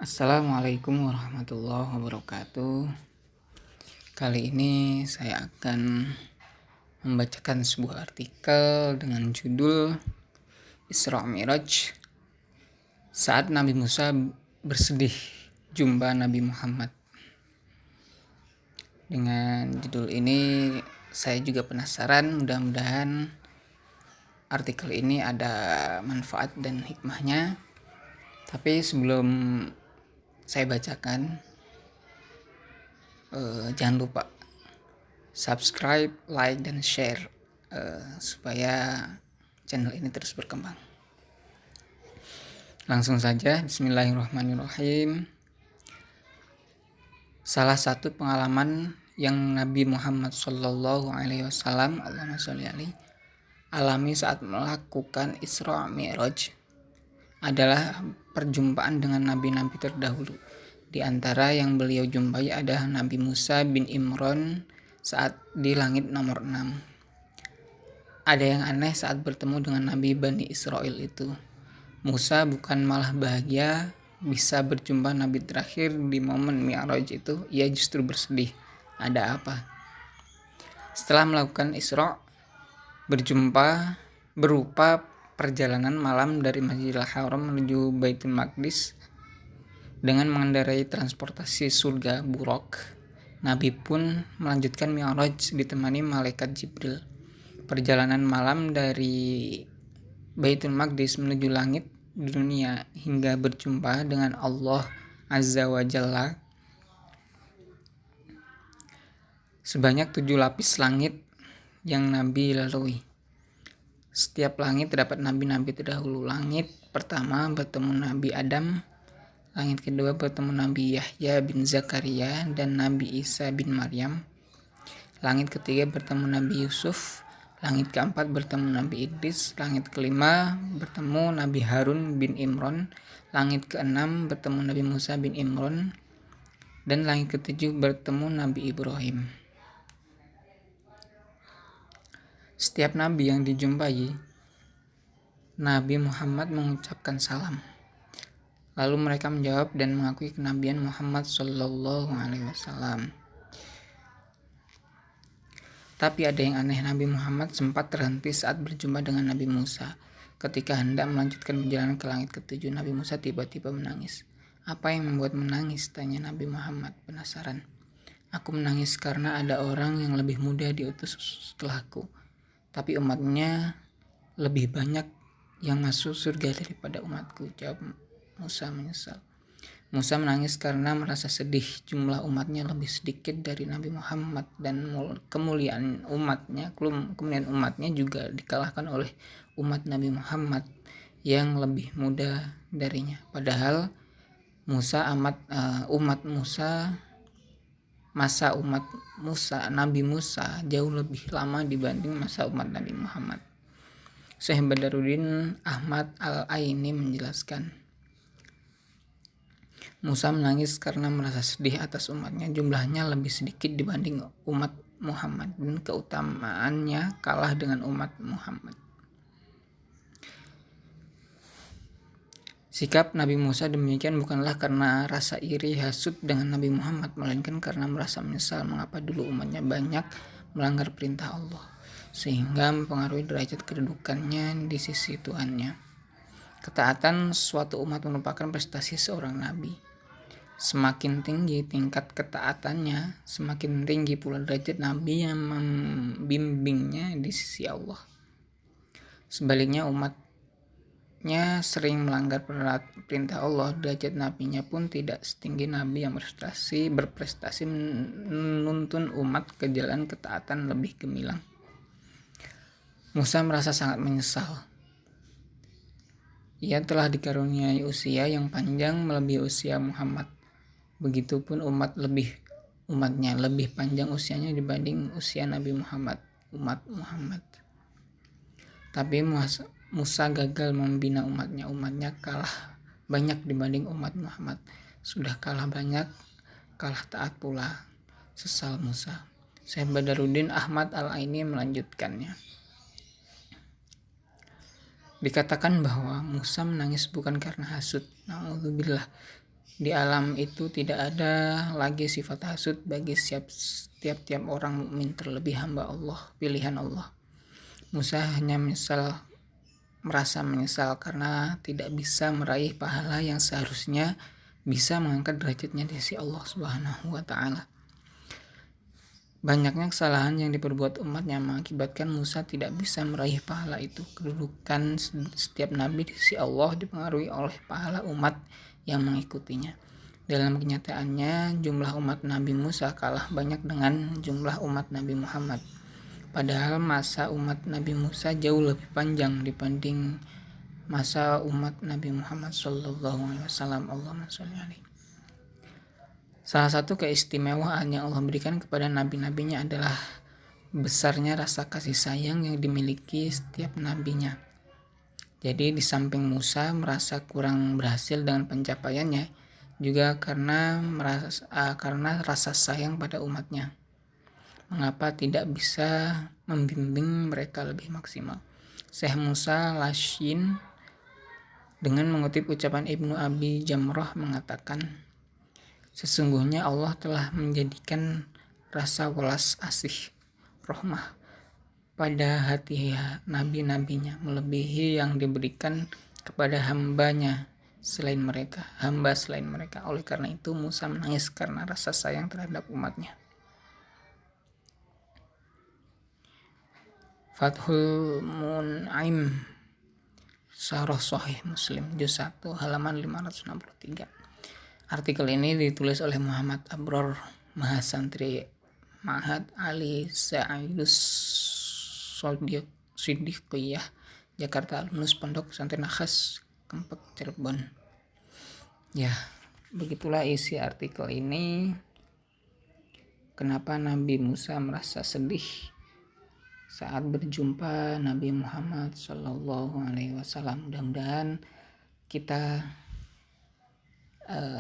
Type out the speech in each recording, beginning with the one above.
Assalamualaikum warahmatullahi wabarakatuh. Kali ini saya akan membacakan sebuah artikel dengan judul Isra Mi'raj saat Nabi Musa bersedih jumpa Nabi Muhammad. Dengan judul ini saya juga penasaran, mudah-mudahan artikel ini ada manfaat dan hikmahnya. Tapi sebelum saya bacakan, jangan lupa subscribe, like, dan share supaya channel ini terus berkembang. Langsung saja, bismillahirrahmanirrahim. Salah satu pengalaman yang Nabi Muhammad SAW alami saat melakukan Isra Mi'raj adalah perjumpaan dengan nabi-nabi terdahulu. Di antara yang beliau jumpai adalah Nabi Musa bin Imran saat di langit nomor 6. Ada yang aneh saat bertemu dengan Nabi Bani Israel itu. Musa bukan malah bahagia bisa berjumpa Nabi terakhir di momen Mi'raj itu, ia justru bersedih. Ada apa? Setelah melakukan Isra, berjumpa berupa perjalanan malam dari Masjidil Haram menuju Baitul Maqdis dengan mengendarai transportasi surga Buraq. Nabi pun melanjutkan Mi'raj ditemani malaikat Jibril. Perjalanan malam dari Baitul Maqdis menuju langit dunia hingga berjumpa dengan Allah Azza wa Jalla. Sebanyak 7 lapis langit yang Nabi lalui. Setiap langit terdapat nabi-nabi terdahulu. Langit pertama bertemu Nabi Adam, langit kedua bertemu Nabi Yahya bin Zakaria dan Nabi Isa bin Maryam. Langit ketiga bertemu Nabi Yusuf, langit keempat bertemu Nabi Idris, langit kelima bertemu Nabi Harun bin Imran, langit keenam bertemu Nabi Musa bin Imran, dan langit ketujuh bertemu Nabi Ibrahim. Setiap nabi yang dijumpai, Nabi Muhammad mengucapkan salam. Lalu mereka menjawab dan mengakui kenabian Muhammad SAW. Tapi ada yang aneh, Nabi Muhammad sempat terhenti saat berjumpa dengan Nabi Musa. Ketika hendak melanjutkan perjalanan ke langit ketujuh, Nabi Musa tiba-tiba menangis. Apa yang membuat menangis? Tanya Nabi Muhammad penasaran. Aku menangis karena ada orang yang lebih muda diutus setelahku, tapi umatnya lebih banyak yang masuk surga daripada umatku, jawab Musa menyesal. Musa menangis karena merasa sedih jumlah umatnya lebih sedikit dari Nabi Muhammad dan kemuliaan umatnya juga dikalahkan oleh umat Nabi Muhammad yang lebih muda darinya. Padahal masa umat Nabi Musa jauh lebih lama dibanding masa umat Nabi Muhammad. Syekh Badaruddin Ahmad Al-Aini menjelaskan, Musa menangis karena merasa sedih atas umatnya jumlahnya lebih sedikit dibanding umat Muhammad dan keutamaannya kalah dengan umat Muhammad. Sikap Nabi Musa demikian bukanlah karena rasa iri hasut dengan Nabi Muhammad, melainkan karena merasa menyesal mengapa dulu umatnya banyak melanggar perintah Allah, sehingga mempengaruhi derajat kedudukannya di sisi Tuhannya. Ketaatan suatu umat merupakan prestasi seorang nabi. Semakin tinggi tingkat ketaatannya, semakin tinggi pula derajat nabi yang membimbingnya di sisi Allah. Sebaliknya, umatnya sering melanggar perintah Allah, derajat nabinya pun tidak setinggi nabi yang berprestasi menuntun umat ke jalan ketaatan lebih gemilang. Musa merasa sangat menyesal. Ia telah dikaruniai usia yang panjang melebihi usia Muhammad. Begitupun umatnya lebih panjang usianya dibanding usia Nabi Muhammad, umat Muhammad. Tapi Musa gagal membina umatnya. Umatnya kalah banyak dibanding umat Muhammad. Sudah kalah banyak, kalah taat pula. Sesal Musa. Syekh Badaruddin Ahmad Al-Aini melanjutkannya. Dikatakan bahwa Musa menangis bukan karena hasud, na'udzubillah, Di alam itu tidak ada lagi sifat hasud bagi tiap-tiap orang mukmin, terlebih hamba Allah, pilihan Allah. Musa hanya merasa menyesal karena tidak bisa meraih pahala yang seharusnya bisa mengangkat derajatnya di sisi Allah Subhanahu wa taala. Banyaknya kesalahan yang diperbuat umatnya mengakibatkan Musa tidak bisa meraih pahala itu. Kedudukan setiap nabi di sisi Allah dipengaruhi oleh pahala umat yang mengikutinya. Dalam kenyataannya, jumlah umat Nabi Musa kalah banyak dengan jumlah umat Nabi Muhammad. Padahal masa umat Nabi Musa jauh lebih panjang dibanding masa umat Nabi Muhammad SAW. Allahumma sholli alaihi. Salah satu keistimewaan yang Allah berikan kepada nabi-nabinya adalah besarnya rasa kasih sayang yang dimiliki setiap nabinya. Jadi di samping Musa merasa kurang berhasil dengan pencapaiannya, juga karena rasa sayang pada umatnya. Mengapa tidak bisa membimbing mereka lebih maksimal? Syekh Musa Lashin dengan mengutip ucapan Ibnu Abi Jamrah mengatakan, sesungguhnya Allah telah menjadikan rasa welas asih, rahmah pada hati nabi-nabinya melebihi yang diberikan kepada hamba selain mereka. Oleh karena itu Musa menangis karena rasa sayang terhadap umatnya. Fathul Mun'im, Syarah Sahih Muslim, juz 1 halaman 563. Artikel ini ditulis oleh Muhammad Abror, Mahasantri Ma'had Ali Sa'idus Siddiqiyah, Jakarta, alumnus Pondok Pesantren Khas Kempek, Cirebon. Ya, begitulah isi artikel ini. Kenapa Nabi Musa merasa sedih saat berjumpa Nabi Muhammad SAW. Mudah-mudahan kita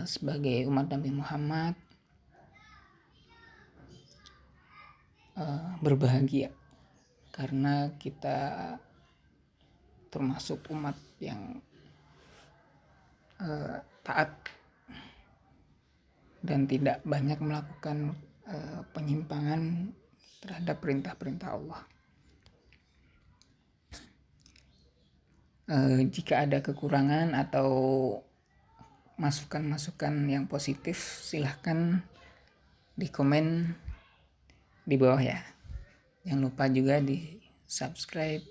sebagai umat Nabi Muhammad berbahagia karena kita termasuk umat yang taat dan tidak banyak melakukan penyimpangan terhadap perintah-perintah Allah. Jika ada kekurangan atau masukan-masukan yang positif, silahkan di komen di bawah ya. Jangan lupa juga di subscribe,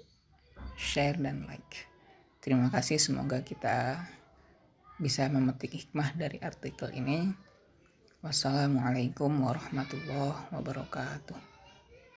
share, dan like. Terima kasih, semoga kita bisa memetik hikmah dari artikel ini. Wassalamualaikum warahmatullahi wabarakatuh.